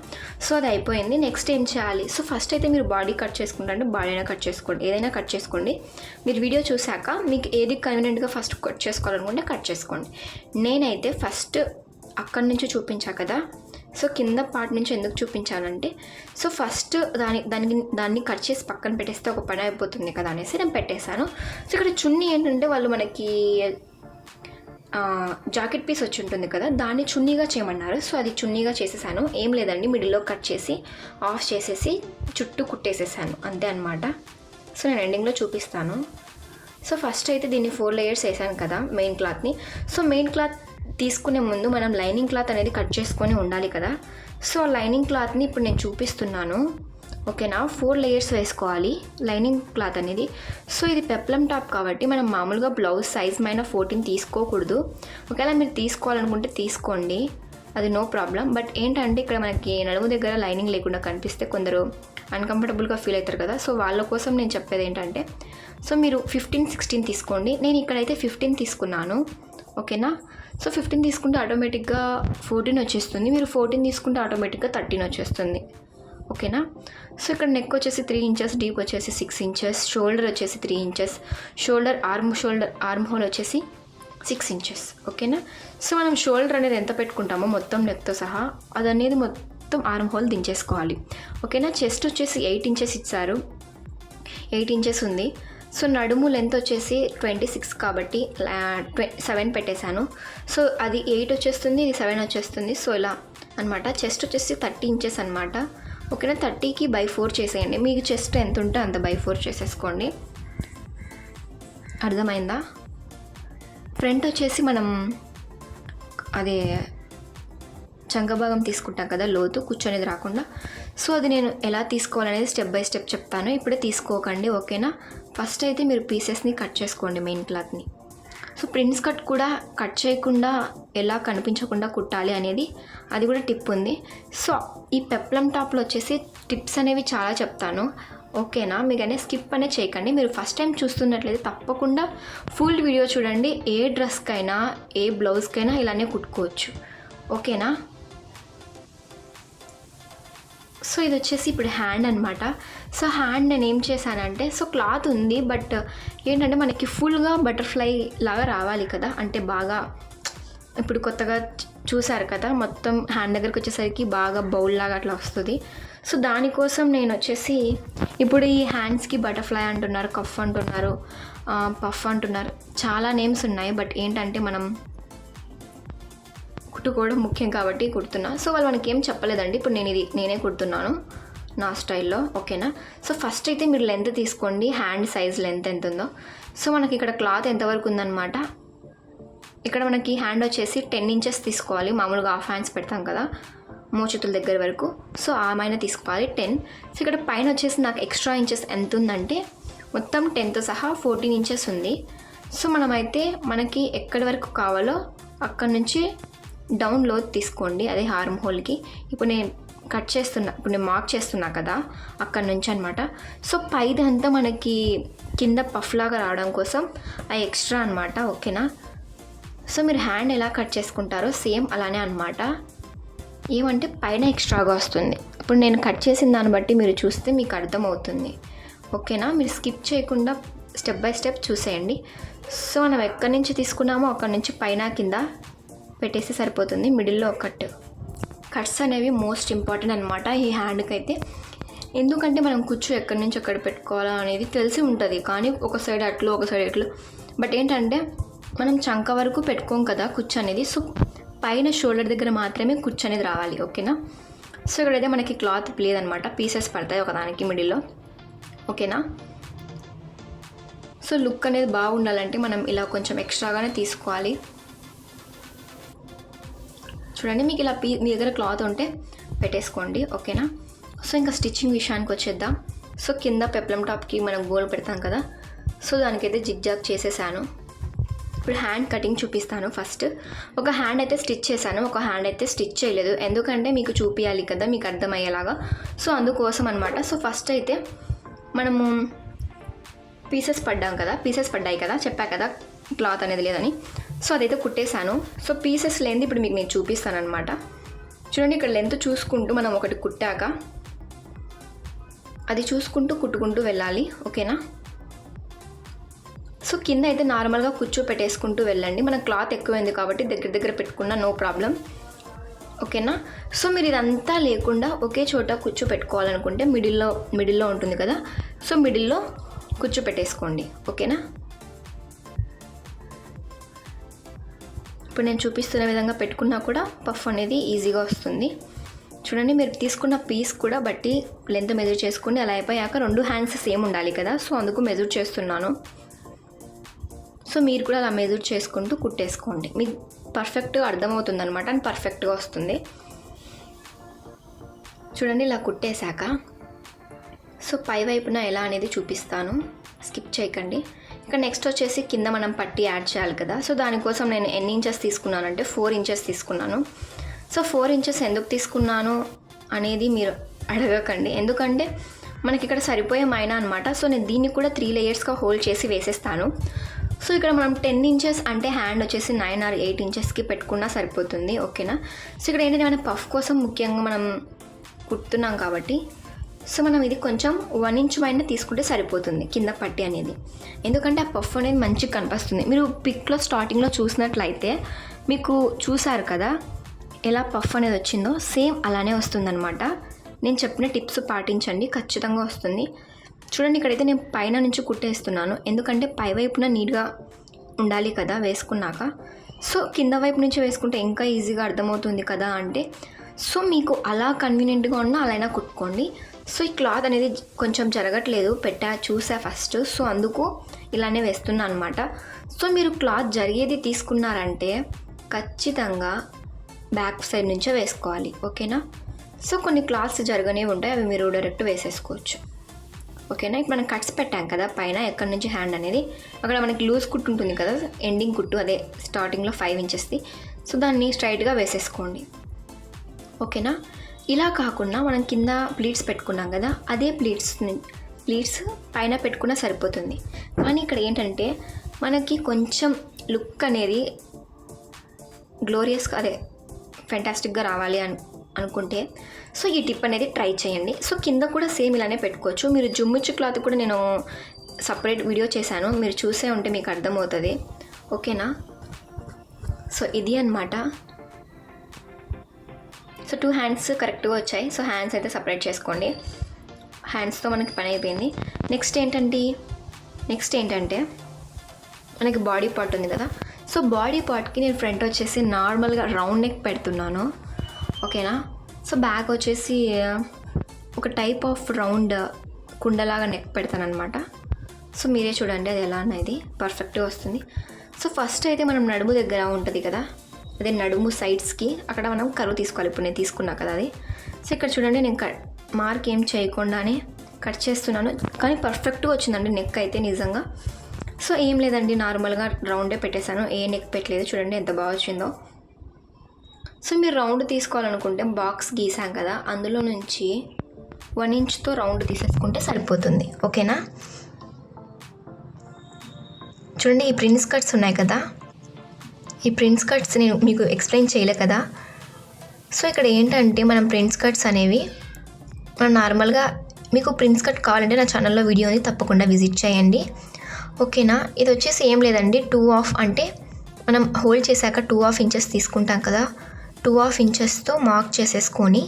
సో అది అయిపోయింది. నెక్స్ట్ ఏం చేయాలి, సో ఫస్ట్ అయితే మీరు బాడీ కట్ చేసుకుంటారంటే బాడీ అయినా కట్ చేసుకోండి, ఏదైనా కట్ చేసుకోండి. మీరు వీడియో చూశాక మీకు ఏది కన్వీనియంట్గా ఫస్ట్ కట్ చేసుకోవాలనుకుంటే కట్ చేసుకోండి. నేనైతే ఫస్ట్ అక్కడి నుంచి చూపించా కదా, సో కింద పార్ట్ నుంచి ఎందుకు చూపించానంటే, సో ఫస్ట్ దాన్ని కట్ చేసి పక్కన పెట్టేస్తే ఒక పని అయిపోతుంది కదా అనేసి నేను పెట్టేశాను. సో ఇక్కడ చున్నీ ఏంటంటే వాళ్ళు మనకి జాకెట్ పీస్ వచ్చి ఉంటుంది కదా, దాన్ని చున్నీగా చేయమన్నారు. సో అది చున్నీగా చేసేసాను. ఏం లేదండి, మిడిల్లో కట్ చేసి ఆఫ్ చేసేసి చుట్టూ కుట్టేసేసాను, అంతే అనమాట. సో నేను ఎండింగ్లో చూపిస్తాను. సో ఫస్ట్ అయితే దీన్ని 4 లేయర్స్ వేసాను కదా మెయిన్ క్లాత్ని. సో మెయిన్ క్లాత్ తీసుకునే ముందు మనం లైనింగ్ క్లాత్ అనేది కట్ చేసుకొని ఉండాలి కదా. సో లైనింగ్ క్లాత్ని ఇప్పుడు నేను చూపిస్తున్నాను. ఓకేనా. 4 లేయర్స్ వేసుకోవాలి లైనింగ్ క్లాత్ అనేది. సో ఇది పెప్లం టాప్ కాబట్టి మనం మామూలుగా బ్లౌజ్ సైజ్ మైన 14 తీసుకోకూడదు. ఒకవేళ మీరు తీసుకోవాలనుకుంటే తీసుకోండి, అది నో ప్రాబ్లం. బట్ ఏంటంటే ఇక్కడ మనకి నడుము దగ్గర లైనింగ్ లేకుండా కనిపిస్తే కొందరు అన్కంఫర్టబుల్గా ఫీల్ అవుతారు కదా. సో వాళ్ళ కోసం నేను చెప్పేది ఏంటంటే, సో మీరు 15, 16 తీసుకోండి. నేను ఇక్కడైతే 15 తీసుకున్నాను. ఓకేనా. సో 15 తీసుకుంటే ఆటోమేటిక్గా 14 వచ్చేస్తుంది. మీరు 14 తీసుకుంటే ఆటోమేటిక్గా 13 వచ్చేస్తుంది. ఓకేనా. సో ఇక్కడ నెక్ వచ్చేసి 3 ఇంచెస్, డీప్ వచ్చేసి 6 ఇంచెస్, షోల్డర్ వచ్చేసి 3 ఇంచెస్, ఆర్మ్ హోల్ వచ్చేసి 6 ఇంచెస్. ఓకేనా. సో మనం షోల్డర్ అనేది ఎంత పెట్టుకుంటామో మొత్తం నెక్తో సహా అదనేది మొత్తం ఆర్మ్ హోల్ దించేసుకోవాలి. ఓకేనా. చెస్ట్ వచ్చేసి 8 ఇంచెస్ ఇచ్చారు, 8 ఇంచెస్ ఉంది. సో నడుము లెంత్ వచ్చేసి 26 కాబట్టి 7 పెట్టేశాను. సో అది 8 వచ్చేస్తుంది, ఇది 7 వచ్చేస్తుంది. సో ఇలా అనమాట. చెస్ట్ వచ్చేసి 30 ఇంచెస్ అనమాట. ఓకేనా. 30కి by 4 చేసేయండి. మీకు చెస్ట్ ఎంత ఉంటే అంత by 4 చేసేసుకోండి. అర్థమైందా. ఫ్రంట్ వచ్చేసి మనం అదే చంకభాగం తీసుకుంటాం కదా, లోతు కూర్చొనేది రాకుండా. సో అది నేను ఎలా తీసుకోవాలనేది స్టెప్ బై స్టెప్ చెప్తాను, ఇప్పుడే తీసుకోకండి. ఓకేనా. ఫస్ట్ అయితే మీరు పీసెస్ని కట్ చేసుకోండి మెయిన్ క్లాత్ని. సో ప్రిన్స్ కట్ కూడా కట్ చేయకుండా ఎలా కనిపించకుండా కుట్టాలి అనేది అది కూడా టిప్ ఉంది. సో ఈ పెప్లం టాప్లో వచ్చేసి టిప్స్ అనేవి చాలా చెప్తాను. ఓకేనా. మీకనే స్కిప్ అనే చేయకండి. మీరు ఫస్ట్ టైం చూస్తున్నట్లయితే తప్పకుండా ఫుల్ వీడియో చూడండి. ఏ డ్రెస్కైనా ఏ బ్లౌజ్కైనా ఇలానే కుట్టుకోవచ్చు. ఓకేనా. సో ఇది వచ్చేసి ఇప్పుడు హ్యాండ్ అనమాట. సో హ్యాండ్ నేను ఏం చేశానంటే, సో క్లాత్ ఉంది బట్ ఏంటంటే మనకి ఫుల్గా బటర్ఫ్లై లాగా రావాలి కదా, అంటే బాగా ఇప్పుడు కొత్తగా చూసారు కదా, మొత్తం హ్యాండ్ దగ్గరికి వచ్చేసరికి బాగా బౌల్ లాగా అట్లా వస్తుంది. సో దానికోసం నేను వచ్చేసి ఇప్పుడు ఈ హ్యాండ్స్కి బటర్ఫ్లై అంటున్నారు, కఫ్ అంటున్నారు, పఫ్ అంటున్నారు, చాలా నేమ్స్ ఉన్నాయి. బట్ ఏంటంటే మనం కుట్టుకోవడం ముఖ్యం కాబట్టి కుడుతున్నా. సో వాళ్ళు మనకి ఏం చెప్పలేదండి. ఇప్పుడు నేనే కుడుతున్నాను నా స్టైల్లో. ఓకేనా. సో ఫస్ట్ అయితే మీరు లెంత్ తీసుకోండి, హ్యాండ్ సైజ్ లెంత్ ఎంత ఉందో. సో మనకి ఇక్కడ క్లాత్ ఎంతవరకు ఉందన్నమాట. ఇక్కడ మనకి హ్యాండ్ వచ్చేసి 10 ఇంచెస్ తీసుకోవాలి. మామూలుగా హాఫ్ హ్యాండ్స్ పెడతాం కదా మోచేతుల దగ్గర వరకు. సో ఆమెన తీసుకోవాలి 10. సో ఇక్కడ పైన వచ్చేసి నాకు ఎక్స్ట్రా ఇంచెస్ ఎంత ఉందంటే మొత్తం 10తో సహా 14 ఇంచెస్ ఉంది. సో మనమైతే మనకి ఎక్కడి వరకు కావాలో అక్కడ నుంచి డౌన్ లోత్ తీసుకోండి, అదే ఆర్మ్ హోల్కి. ఇప్పుడు నేను ఇప్పుడు నేను మార్క్ చేస్తున్నా కదా అక్కడ నుంచి అనమాట. సో పైదంతా మనకి కింద పఫ్ లాగా రావడం కోసం అది ఎక్స్ట్రా అనమాట. ఓకేనా. సో మీరు హ్యాండ్ ఎలా కట్ చేసుకుంటారో సేమ్ అలానే అనమాట. ఏమంటే పైన ఎక్స్ట్రాగా వస్తుంది. ఇప్పుడు నేను కట్ చేసిన దాన్ని బట్టి మీరు చూస్తే మీకు అర్థమవుతుంది. ఓకేనా, మీరు స్కిప్ చేయకుండా స్టెప్ బై స్టెప్ చూసేయండి. సో మనం ఎక్కడి నుంచి తీసుకున్నామో అక్కడి నుంచి పైన కింద పెట్టేసి సరిపోతుంది. మిడిల్లో ఒక కట్స్ అనేవి మోస్ట్ ఇంపార్టెంట్ అనమాట ఈ హ్యాండ్కి అయితే. ఎందుకంటే మనం కుచ్చు ఎక్కడి నుంచి ఎక్కడ పెట్టుకోవాలా అనేది తెలిసి ఉంటుంది, కానీ ఒక సైడ్ అట్లు ఒక సైడ్ ఎట్లు. బట్ ఏంటంటే మనం చంక వరకు పెట్టుకోం కదా కుచ్చు అనేది. సో పైన షోల్డర్ దగ్గర మాత్రమే కుచ్చు అనేది రావాలి. ఓకేనా, సో ఇక్కడైతే మనకి క్లాత్ లేదనమాట, పీసెస్ పడతాయి ఒకదానికి మిడిల్లో. ఓకేనా, సో లుక్ అనేది బాగుండాలంటే మనం ఇలా కొంచెం ఎక్స్ట్రాగానే తీసుకోవాలి. చూడండి, మీకు ఇలా మీ దగ్గర క్లాత్ ఉంటే పెట్టేసుకోండి. ఓకేనా, సో ఇంకా స్టిచ్చింగ్ విషయానికి వచ్చేద్దాం. సో కింద పెప్లం టాప్కి మనం గోల్ పెడతాం కదా, సో దానికైతే జిగ్జాగ్ చేసేసాను. ఇప్పుడు హ్యాండ్ కటింగ్ చూపిస్తాను. ఫస్ట్ ఒక హ్యాండ్ అయితే స్టిచ్ చేశాను, ఒక హ్యాండ్ అయితే స్టిచ్ చేయలేదు. ఎందుకంటే మీకు చూపించాలి కదా, మీకు అర్థమయ్యేలాగా. సో అందుకోసం అనమాట. సో ఫస్ట్ అయితే మనము పీసెస్ పడ్డాయి కదా, చెప్పా కదా క్లాత్ అనేది లేదని. సో అదైతే కుట్టేశాను. సో పీసెస్ లేనిది ఇప్పుడు మీకు నేను చూపిస్తాను అనమాట. చూడండి, ఇక్కడ లెంత్ చూసుకుంటూ మనం ఒకటి కుట్టాక అది చూసుకుంటూ కుట్టుకుంటూ వెళ్ళాలి. ఓకేనా, సో కింద అయితే నార్మల్గా కుచ్చు పెట్టేసుకుంటూ వెళ్ళండి. మన క్లాత్ ఎక్కువైంది కాబట్టి దగ్గర పెట్టుకున్నా నో ప్రాబ్లం. ఓకేనా, సో మీరు ఇదంతా లేకుండా ఒకే చోట కుచ్చు పెట్టుకోవాలనుకుంటే మిడిల్లో ఉంటుంది కదా, సో మిడిల్లో కుచ్చు పెట్టేసుకోండి. ఓకేనా, ఇప్పుడు నేను చూపిస్తున్న విధంగా పెట్టుకున్నా కూడా పఫ్ అనేది ఈజీగా వస్తుంది. చూడండి, మీరు తీసుకున్న పీస్ కూడా బట్టి లెంత్ మెజర్ చేసుకుని అలా అయిపోయాక 2 హ్యాండ్స్ సేమ్ ఉండాలి కదా, సో అందుకు మెజర్ చేస్తున్నాను. సో మీరు కూడా అలా మెజర్ చేసుకుంటూ కుట్టేసుకోండి, మీకు పర్ఫెక్ట్గా అర్థమవుతుంది అనమాట, అండ్ పర్ఫెక్ట్గా వస్తుంది. చూడండి, ఇలా కుట్టేశాక సో పై వైపున ఎలా అనేది చూపిస్తాను, స్కిప్ చేయకండి. ఇక నెక్స్ట్ వచ్చేసి కింద మనం పట్టి యాడ్ చేయాలి కదా, సో దానికోసం నేను ఎన్ని ఇంచెస్ తీసుకున్నానంటే 4 ఇంచెస్ తీసుకున్నాను. సో 4 ఇంచెస్ ఎందుకు తీసుకున్నాను అనేది మీరు అడగకండి, ఎందుకంటే మనకి ఇక్కడ సరిపోయే మైనా అనమాట. సో నేను దీన్ని కూడా 3 లేయర్స్గా హోల్డ్ చేసి వేసేస్తాను. సో ఇక్కడ మనం 10 ఇంచెస్ అంటే హ్యాండ్ వచ్చేసి 9 or 8 ఇంచెస్కి పెట్టుకున్నా సరిపోతుంది. ఓకేనా, సో ఇక్కడ ఏంటంటే మన పఫ్ కోసం ముఖ్యంగా మనం కుడుతున్నాం కాబట్టి సో మనం ఇది కొంచెం 1 ఇంచ్ పైన తీసుకుంటే సరిపోతుంది కింద పట్టి అనేది, ఎందుకంటే ఆ పఫ్ అనేది మంచిగా కనిపిస్తుంది. మీరు పిక్లో స్టార్టింగ్లో చూసినట్లయితే మీకు చూసారు కదా ఎలా పఫ్ అనేది వచ్చిందో, సేమ్ అలానే వస్తుందన్నమాట. నేను చెప్పిన టిప్స్ పాటించండి, ఖచ్చితంగా వస్తుంది. చూడండి, ఇక్కడైతే నేను పైన నుంచి కుట్టేస్తున్నాను, ఎందుకంటే పై వైపున నీట్గా ఉండాలి కదా వేసుకున్నాక. సో కింద వైపు నుంచి వేసుకుంటే ఇంకా ఈజీగా అర్థమవుతుంది కదా అంటే, సో మీకు అలా కన్వీనియంట్గా ఉన్నా అలా కుట్టుకోండి. సో ఈ క్లాత్ అనేది కొంచెం జరగట్లేదు, చూసా ఫస్ట్, సో అందుకు ఇలానే వేస్తున్నా అనమాట. సో మీరు క్లాత్ జరిగేది తీసుకున్నారంటే ఖచ్చితంగా బ్యాక్ సైడ్ నుంచే వేసుకోవాలి. ఓకేనా, సో కొన్ని క్లాత్స్ జరగనే ఉంటాయి, అవి మీరు డైరెక్ట్ వేసేసుకోవచ్చు. ఓకేనా, ఇప్పుడు మనం కట్స్ పెట్టాం కదా పైన ఎక్కడి నుంచి హ్యాండ్ అనేది, అక్కడ మనకి లూజ్ కుట్టు ఉంటుంది కదా, ఎండింగ్ కుట్టు, అదే స్టార్టింగ్లో 5 ఇంచెస్ది. సో దాన్ని స్ట్రైట్గా వేసేసుకోండి. ఓకేనా, ఇలా కాకుండా మనం కింద ప్లీట్స్ పెట్టుకున్నాం కదా, అదే ప్లీట్స్ పైన పెట్టుకున్నా సరిపోతుంది. కానీ ఇక్కడ ఏంటంటే మనకి కొంచెం లుక్ అనేది గ్లోరియస్గా, అదే ఫెంటాస్టిక్గా రావాలి అనుకుంటే సో ఈ టిప్ అనేది ట్రై చేయండి. సో కింద కూడా సేమ్ ఇలానే పెట్టుకోవచ్చు. మీరు జుమ్ముచ్చు క్లాత్ కూడా నేను సపరేట్ వీడియో చేశాను, మీరు చూసే ఉంటే మీకు అర్థమవుతుంది. ఓకేనా, సో ఇది అన్నమాట. సో 2 హ్యాండ్స్ కరెక్ట్గా వచ్చాయి. సో హ్యాండ్స్ అయితే సపరేట్ చేసుకోండి. హ్యాండ్స్తో మనకి పని అయిపోయింది. నెక్స్ట్ ఏంటంటే మనకి బాడీ పార్ట్ ఉంది కదా, సో బాడీ పార్ట్కి నేను ఫ్రంట్ వచ్చేసి నార్మల్గా రౌండ్ నెక్ పెడుతున్నాను. ఓకేనా, సో బ్యాక్ వచ్చేసి ఒక టైప్ ఆఫ్ రౌండ్ కుండలాగా నెక్ పెడతాను అనమాట. సో మీరే చూడండి అది ఎలా అనేది పర్ఫెక్ట్గా వస్తుంది. సో ఫస్ట్ అయితే మనం నడుము దగ్గర ఉంటుంది కదా, అదే నడుము సైడ్స్కి అక్కడ మనం కరువు తీసుకోవాలి. ఇప్పుడు నేను తీసుకున్నా కదా అది. సో ఇక్కడ చూడండి, నేను మార్క్ ఏం చేయకుండానే కట్ చేస్తున్నాను, కానీ పర్ఫెక్ట్గా వచ్చిందండి నెక్ అయితే నిజంగా. సో ఏం లేదండి, నార్మల్గా రౌండే పెట్టేశాను, ఏ నెక్ పెట్టలేదు. చూడండి ఎంత బాగా వచ్చిందో. సో మీరు రౌండ్ తీసుకోవాలనుకుంటే బాక్స్ గీసాం కదా, అందులో నుంచి 1 ఇంచ్తో రౌండ్ తీసేసుకుంటే సరిపోతుంది. ఓకేనా, చూడండి ఈ ప్రిన్స్ కట్స్ ఉన్నాయి కదా, ఈ ప్రిన్స్ కట్స్ నేను మీకు ఎక్స్ప్లెయిన్ చేయలే కదా, సో ఇక్కడ ఏంటంటే మనం ప్రిన్స్ కట్స్ అనేవి మనం నార్మల్గా మీకు ప్రిన్స్ కట్ కావాలంటే నా ఛానల్లో వీడియో ఉంది, తప్పకుండా విజిట్ చేయండి. ఓకేనా. ఇది వచ్చేసి ఏం లేదండి, 2.5 అంటే మనం హోల్డ్ చేశాక 2.5 ఇంచెస్ తీసుకుంటాం కదా, 2.5 ఇంచెస్తో మార్క్ చేసేసుకొని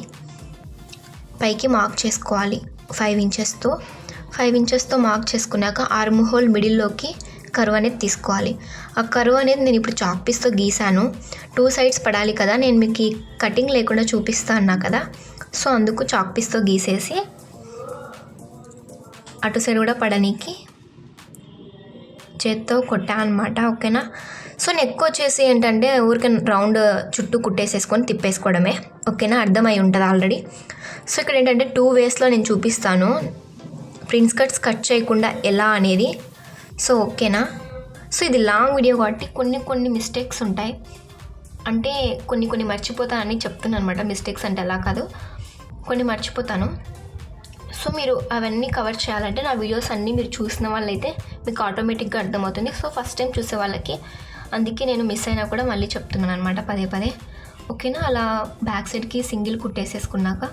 పైకి మార్క్ చేసుకోవాలి. 5 ఇంచెస్తో మార్క్ చేసుకున్నాక ఆర్మ్ హోల్ మిడిల్లోకి కర్వ్ అనేది తీసుకోవాలి. ఆ కర్వ్ అనేది నేను ఇప్పుడు చాక్ పీస్తో గీసాను. 2 సైడ్స్ పడాలి కదా, నేను మీకు ఈ కటింగ్ లేకుండా చూపిస్తా అన్నా కదా, సో అందుకు చాక్ పీస్తో గీసేసి అటు సైడ్ కూడా పడనీకి చేత్తో కొట్టా అనమాట. ఓకేనా. సో నెక్ వచ్చేసి ఏంటంటే ఊరికే రౌండ్ చుట్టూ కుట్టేసేసుకొని తిప్పేసుకోవడమే. ఓకేనా, అర్థమై ఉంటుంది ఆల్రెడీ. సో ఇక్కడ ఏంటంటే 2 వేస్లో నేను చూపిస్తాను ప్రిన్స్ కట్స్ కట్ చేయకుండా ఎలా అనేది. సో ఓకేనా. సో ఇది లాంగ్ వీడియో కాబట్టి కొన్ని మిస్టేక్స్ ఉంటాయి, అంటే కొన్ని మర్చిపోతానని చెప్తున్నాను అనమాట. మిస్టేక్స్ అంటే ఎలా కాదు, కొన్ని మర్చిపోతాను. సో మీరు అవన్నీ కవర్ చేయాలంటే నా వీడియోస్ అన్నీ మీరు చూసిన వాళ్ళైతే మీకు ఆటోమేటిక్గా అర్థమవుతుంది. సో ఫస్ట్ టైం చూసే వాళ్ళకి అందుకే నేను మిస్ అయినా కూడా మళ్ళీ చెప్తున్నాను అనమాట పదే. ఓకేనా. అలా బ్యాక్ సైడ్కి సింగిల్ కుట్టేసేసుకున్నాక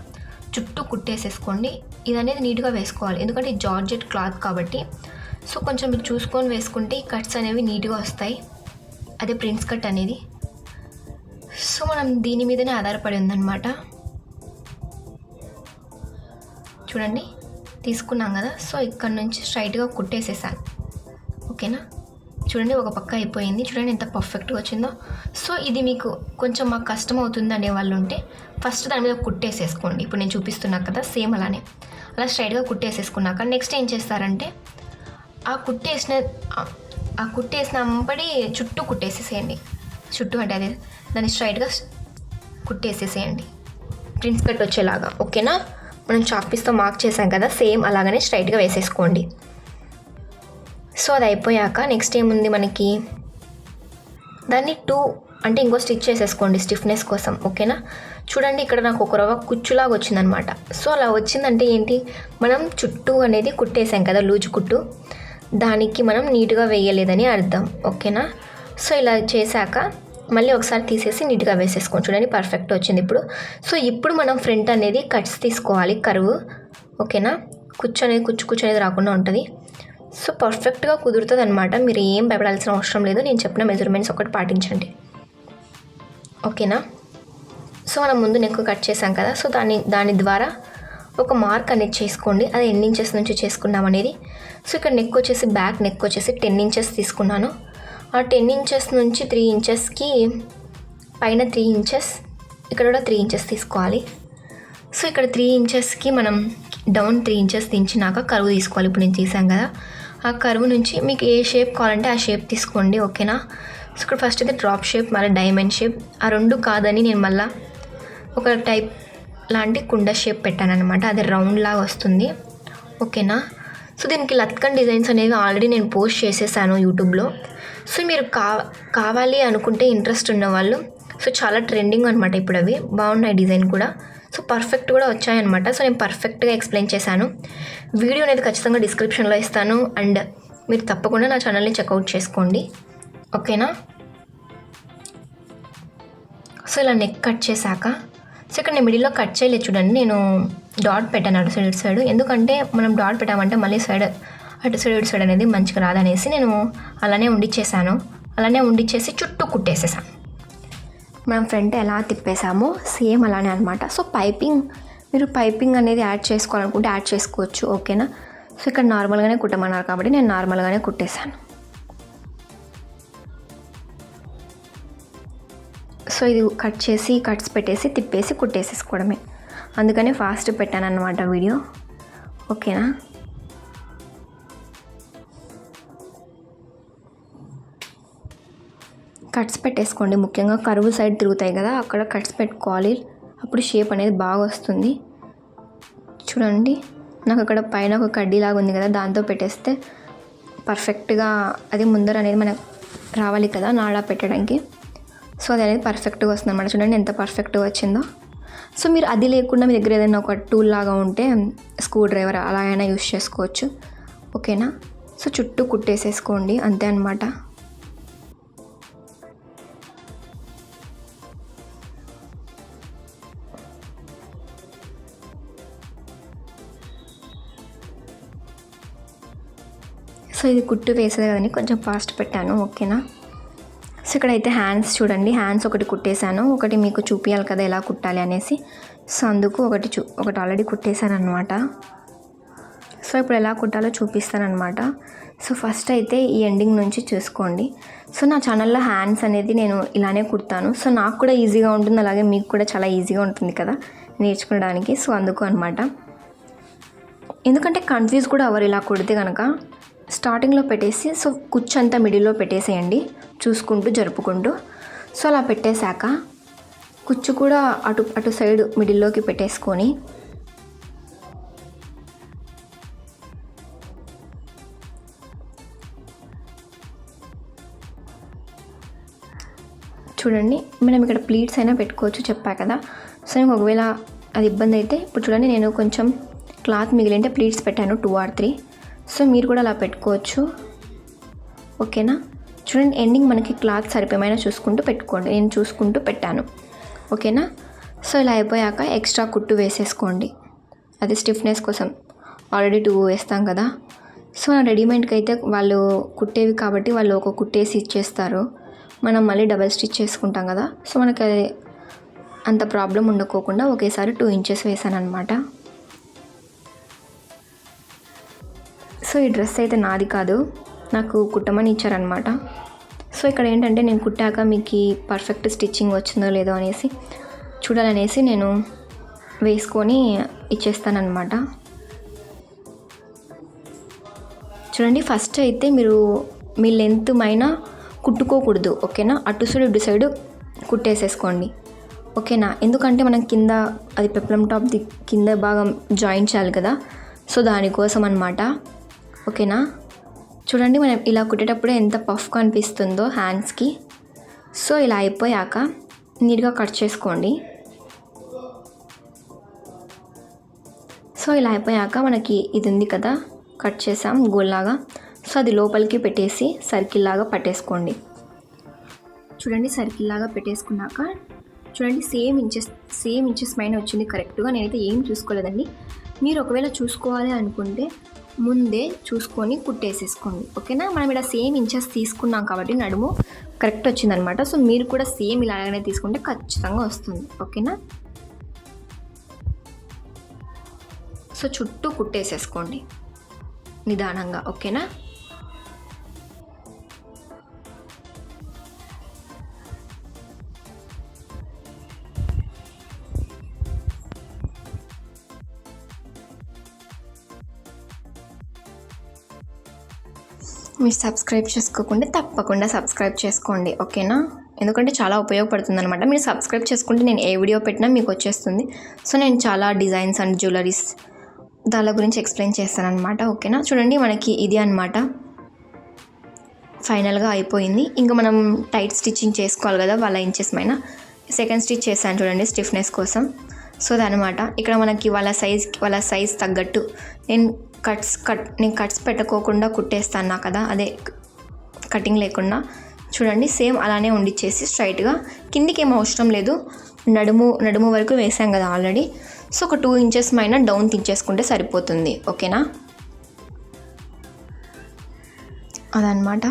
చుట్టూ కుట్టేసేసుకోండి. ఇది అనేది నీట్గా వేసుకోవాలి, ఎందుకంటే జార్జెట్ క్లాత్ కాబట్టి. సో కొంచెం మీరు చూసుకొని వేసుకుంటే ఈ కట్స్ అనేవి నీట్గా వస్తాయి. అదే ప్రిన్స్ కట్ అనేది. సో మనం దీని మీదనే ఆధారపడి ఉందన్నమాట. చూడండి తీసుకున్నాం కదా, సో ఇక్కడ నుంచి స్ట్రైట్గా కుట్టేసేసాను. ఓకేనా. చూడండి ఒక పక్క అయిపోయింది, చూడండి ఎంత పర్ఫెక్ట్గా వచ్చిందో. సో ఇది మీకు కొంచెం మాకు కష్టం అవుతుంది అనే వాళ్ళు ఉంటే ఫస్ట్ దాని మీద కుట్టేసేసుకోండి. ఇప్పుడు నేను చూపిస్తున్నా కదా, సేమ్ అలానే అలా స్ట్రైట్గా కుట్టేసేసుకున్నాక నెక్స్ట్ ఏం చేస్తారంటే ఆ కుట్టేసిన అంబడి చుట్టూ కుట్టేసేసేయండి. చుట్టూ అంటే అదే దాన్ని స్ట్రైట్గా కుట్టేసేసేయండి ప్రిన్స్ కట్ వచ్చేలాగా. ఓకేనా. మనం చాక్ పీస్తో మార్క్ చేసాం కదా, సేమ్ అలాగనే స్ట్రైట్గా వేసేసుకోండి. సో అది అయిపోయాక నెక్స్ట్ ఏముంది మనకి, దాన్ని 2 అంటే ఇంకో స్టిచ్ చేసేసుకోండి స్టిఫ్నెస్ కోసం. ఓకేనా. చూడండి ఇక్కడ నాకు ఒక రవ్వ కుచ్చులాగా వచ్చిందనమాట. సో అలా వచ్చిందంటే ఏంటి, మనం చుట్టూ అనేది కుట్టేసాం కదా లూజ్ కుట్టు, దానికి మనం నీట్గా వేయలేదని అర్థం. ఓకేనా. సో ఇలా చేశాక మళ్ళీ ఒకసారి తీసేసి నీట్గా వేసేసుకోండి. చూడండి పర్ఫెక్ట్ వచ్చింది ఇప్పుడు. సో ఇప్పుడు మనం ఫ్రంట్ అనేది కట్స్ తీసుకోవాలి, కర్వ్. ఓకేనా. కుచ్చు అనేది రాకుండా ఉంటుంది. సో పర్ఫెక్ట్గా కుదురుతుంది అనమాట. మీరు ఏం భయపడాల్సిన అవసరం లేదు, నేను చెప్పిన మెజర్మెంట్స్ ఒకటి పాటించండి. ఓకేనా. సో మనం ముందు నెక్ కట్ చేసాం కదా, సో దాని ద్వారా ఒక మార్క్ అనేది చేసుకోండి, అది ఎన్ని ఇంచెస్ నుంచి చేసుకున్నాం అనేది. సో ఇక్కడ నెక్ వచ్చేసి బ్యాక్ నెక్ వచ్చేసి 10 ఇంచెస్ తీసుకున్నాను. ఆ 10 ఇంచెస్ నుంచి 3 ఇంచెస్కి పైన 3 ఇంచెస్, ఇక్కడ కూడా 3 ఇంచెస్ తీసుకోవాలి. సో ఇక్కడ 3 ఇంచెస్కి మనం డౌన్ 3 ఇంచెస్ దించినాక కర్వ్ తీసుకోవాలి. ఇప్పుడు నేను తీసాను కదా, ఆ కర్వ్ నుంచి మీకు ఏ షేప్ కావాలంటే ఆ షేప్ తీసుకోండి. ఓకేనా. సో ఇక్కడ ఫస్ట్ అయితే డ్రాప్ షేప్ మళ్ళీ డైమండ్ షేప్, ఆ రెండు కాదని నేను మళ్ళీ ఒక టైప్ లాంటి కుండ షేప్ పెట్టాను అనమాట, అది రౌండ్ లాగా వస్తుంది. ఓకేనా. సో దీనికి లత్కన్ డిజైన్స్ అనేవి ఆల్రెడీ నేను పోస్ట్ చేసేసాను యూట్యూబ్లో. సో మీరు కావాలి అనుకుంటే ఇంట్రెస్ట్ ఉన్న వాళ్ళు, సో చాలా ట్రెండింగ్ అనమాట ఇప్పుడు, అవి బాగున్నాయి డిజైన్ కూడా. సో పర్ఫెక్ట్ కూడా వచ్చాయన్నమాట. సో నేను పర్ఫెక్ట్గా ఎక్స్ప్లెయిన్ చేశాను. వీడియో అనేది ఖచ్చితంగా డిస్క్రిప్షన్లో ఇస్తాను, అండ్ మీరు తప్పకుండా నా ఛానల్ని చెక్అవుట్ చేసుకోండి. ఓకేనా. సో ఇలా నెక్ కట్ చేశాక, సో ఇక్కడ నేను మిడిల్లో కట్ చేయలేదు చూడండి, నేను డాట్ పెట్టాను అటు సైడ్ ఇటు సైడ్. ఎందుకంటే మనం డాట్ పెట్టామంటే మళ్ళీ అటు సైడ్ ఇటు సైడ్ అనేది మంచిగా రాదనేసి నేను అలానే ఉండిచ్చేసి చుట్టూ కుట్టేసేసాను. మనం ఫ్రంట్ ఎలా తిప్పేసామో సేమ్ అలానే అనమాట. సో మీరు పైపింగ్ అనేది యాడ్ చేసుకోవాలనుకుంటే యాడ్ చేసుకోవచ్చు. ఓకేనా. సో ఇక్కడ నార్మల్గానే కుట్టమన్నారు కాబట్టి నేను నార్మల్గానే కుట్టేశాను. సో ఇది కట్స్ పెట్టేసి తిప్పేసి కుట్టేసేసుకోవడమే, అందుకనే ఫాస్ట్ పెట్టాను అన్నమాట వీడియో. ఓకేనా. కట్స్ పెట్టేసుకోండి, ముఖ్యంగా కరువు సైడ్ తిరుగుతాయి కదా, అక్కడ కట్స్ పెట్టుకోవాలి, అప్పుడు షేప్ అనేది బాగా వస్తుంది. చూడండి నాకు అక్కడ పైన ఒక కడ్డీలాగా ఉంది కదా, దాంతో పెట్టేస్తే పర్ఫెక్ట్గా అది ముందర అనేది మనకు రావాలి కదా నాడా పెట్టడానికి. సో అది అనేది పర్ఫెక్ట్గా వస్తుంది అన్నమాట. చూడండి ఎంత పర్ఫెక్ట్గా వచ్చిందో. సో మీరు అది లేకుండా మీ దగ్గర ఏదైనా ఒక టూల్ లాగా ఉంటే స్క్రూ డ్రైవర్ అలా అయినా యూస్ చేసుకోవచ్చు. ఓకేనా. సో చుట్టూ కుట్టేసేసుకోండి, అంతే అన్నమాట. సో ఇది కుట్టు వేసేది కదండి, కొంచెం ఫాస్ట్ పెట్టాను. ఓకేనా. సో ఇక్కడైతే హ్యాండ్స్ చూడండి, హ్యాండ్స్ ఒకటి కుట్టేశాను, ఒకటి మీకు చూపించాలి కదా ఎలా కుట్టాలి అనేసి. సో అందుకు ఒకటి ఆల్రెడీ కుట్టేశాను అనమాట. సో ఇప్పుడు ఎలా కుట్టాలో చూపిస్తాను అనమాట. సో ఫస్ట్ అయితే ఈ ఎండింగ్ నుంచి చూసుకోండి. సో నా ఛానల్లో హ్యాండ్స్ అనేది నేను ఇలానే కుడతాను. సో నాకు కూడా ఈజీగా ఉంటుంది, అలాగే మీకు కూడా చాలా ఈజీగా ఉంటుంది కదా నేర్చుకోవడానికి. సో అందుకు అనమాట. ఎందుకంటే కన్ఫ్యూజ్ కూడా అవ్వరు ఇలా కుడితే కనుక. స్టార్టింగ్లో పెట్టేసి సో కుచ్చు అంతా మిడిల్లో పెట్టేసేయండి, చూసుకుంటూ జరుపుకుంటూ. సో అలా పెట్టేశాక కుచ్చు కూడా అటు సైడ్ మిడిల్లోకి పెట్టేసుకొని చూడండి, మనం ఇక్కడ ప్లీట్స్ అయినా పెట్టుకోవచ్చు చెప్పా కదా. సో నేను ఒకవేళ అది ఇబ్బంది అయితే ఇప్పుడు చూడండి, నేను కొంచెం క్లాత్ మిగిలింటే ప్లీట్స్ పెట్టాను 2 or 3. సో మీరు కూడా అలా పెట్టుకోవచ్చు. ఓకేనా. చూడండి ఎండింగ్ మనకి క్లాత్ సరిపోయేమైనా చూసుకుంటూ పెట్టుకోండి, నేను చూసుకుంటూ పెట్టాను. ఓకేనా. సో ఇలా అయిపోయాక ఎక్స్ట్రా కుట్టు వేసేసుకోండి, అది స్టిఫ్నెస్ కోసం. ఆల్రెడీ 2 వేస్తాం కదా. సో రెడీమేడ్కి అయితే వాళ్ళు కుట్టేవి కాబట్టి వాళ్ళు ఒక కుట్టేసి ఇచ్చేస్తారు, మనం మళ్ళీ డబల్ స్టిచ్ చేసుకుంటాం కదా. సో మనకి అది అంత ప్రాబ్లం ఉండకోకుండా ఒకేసారి 2 inches వేసాను అనమాట. సో ఈ డ్రెస్ అయితే నాది కాదు, నాకు కుట్టమని ఇచ్చారనమాట. సో ఇక్కడ ఏంటంటే నేను కుట్టాక మీకు పర్ఫెక్ట్ స్టిచ్చింగ్ వచ్చిందో లేదో అనేసి చూడాలనేసి నేను వేసుకొని ఇచ్చేస్తానమాట. చూడండి, ఫస్ట్ అయితే మీరు మీ లెంత్ మైనా కుట్టుకోకూడదు. ఓకేనా. అటు సైడ్ ఇటు సైడ్ కుట్టేసేసుకోండి. ఓకేనా. ఎందుకంటే మనం కింద అది పెప్లం టాప్ది కింద భాగం జాయిన్ చేయాలి కదా. సో దానికోసం అనమాట. ఓకేనా. చూడండి, మనం ఇలా కుట్టేటప్పుడు ఎంత పఫ్గా అనిపిస్తుందో హ్యాండ్స్కి. సో ఇలా అయిపోయాక నీట్గా కట్ చేసుకోండి. సో ఇలా అయిపోయాక మనకి ఇది ఉంది కదా, కట్ చేసాం గోల్లాగా. సో అది లోపలికి పెట్టేసి సర్కిల్ లాగా పట్టేసుకోండి. చూడండి, సర్కిల్ లాగా పెట్టేసుకున్నాక చూడండి సేమ్ ఇంచెస్ పైన వచ్చింది కరెక్ట్గా. నేనైతే ఏం చూసుకోలేదండి. మీరు ఒకవేళ చూసుకోవాలి అనుకుంటే ముందే చూసుకొని కుట్టేసేసుకోండి. ఓకేనా. మనం ఇలా సేమ్ ఇంచెస్ తీసుకున్నాం కాబట్టి నడుము కరెక్ట్ వచ్చిందనమాట. సో మీరు కూడా సేమ్ ఇలాగనే తీసుకుంటే ఖచ్చితంగా వస్తుంది. ఓకేనా. సో చుట్టూ కుట్టేసేసుకోండి నిదానంగా. ఓకేనా. మీరు సబ్స్క్రైబ్ చేసుకోకుండా తప్పకుండా సబ్స్క్రైబ్ చేసుకోండి. ఓకేనా. ఎందుకంటే చాలా ఉపయోగపడుతుంది అనమాట. మీరు సబ్స్క్రైబ్ చేసుకుంటే నేను ఏ వీడియో పెట్టినా మీకు వచ్చేస్తుంది. సో నేను చాలా డిజైన్స్ అండ్ జ్యువెలరీస్ దాని గురించి ఎక్స్ప్లెయిన్ చేస్తాను అనమాట. ఓకేనా. చూడండి, మనకి ఇది అనమాట ఫైనల్గా అయిపోయింది. ఇంకా మనం టైట్ స్టిచ్చింగ్ చేసుకోవాలి కదా వాళ్ళ ఇంచెస్ పైన. సెకండ్ స్టిచ్ చేశాను చూడండి స్టిఫ్నెస్ కోసం. సో అదనమాట. ఇక్కడ మనకి వాళ్ళ సైజ్ తగ్గట్టు నేను కట్స్ పెట్టుకోకుండా కుట్టేస్తాను కదా, అదే కటింగ్ లేకుండా. చూడండి సేమ్ అలానే ఉండిచ్చేసి స్ట్రైట్గా కిందికి ఏం అవసరం లేదు, నడుము వరకు వేసాం కదా ఆల్రెడీ. సో ఒక 2 inches పైన డౌన్ తీసేసుకుంటే సరిపోతుంది. ఓకేనా. అదనమాట.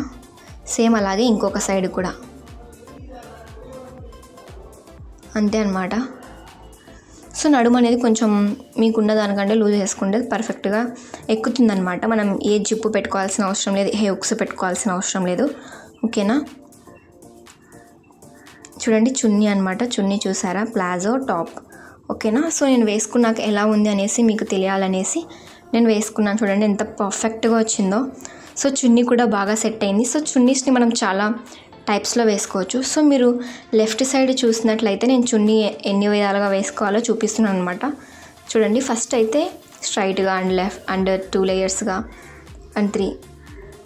సేమ్ అలాగే ఇంకొక సైడ్ కూడా అంతే అనమాట. సో నడుము అనేది కొంచెం మీకున్న దానికంటే లూజ్ చేసుకుంటే పర్ఫెక్ట్గా ఎక్కుతుందనమాట. మనం ఏ జిప్పు పెట్టుకోవాల్సిన అవసరం లేదు, ఏ హుక్స్ పెట్టుకోవాల్సిన అవసరం లేదు. ఓకేనా. చూడండి చున్నీ అనమాట. చున్నీ చూసారా, ప్లాజో టాప్. ఓకేనా. సో నేను వేసుకున్నాక ఎలా ఉంది అనేసి మీకు తెలియాలనేసి నేను వేసుకున్నాను. చూడండి ఎంత పర్ఫెక్ట్గా వచ్చిందో. సో చున్నీ కూడా బాగా సెట్ అయింది. సో చున్నీస్ని మనం చాలా టైప్స్లో వేసుకోవచ్చు. సో మీరు లెఫ్ట్ సైడ్ చూసినట్లయితే నేను చున్నీ ఎన్ని విధాలుగా వేసుకోవాలో చూపిస్తున్నాను అనమాట. చూడండి, ఫస్ట్ అయితే స్ట్రైట్గా అండ్ 2 లేయర్స్గా అండ్ 3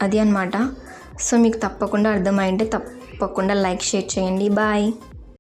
అది అనమాట. సో మీకు తప్పకుండా అర్థమైంటే తప్పకుండా లైక్ షేర్ చేయండి. బాయ్.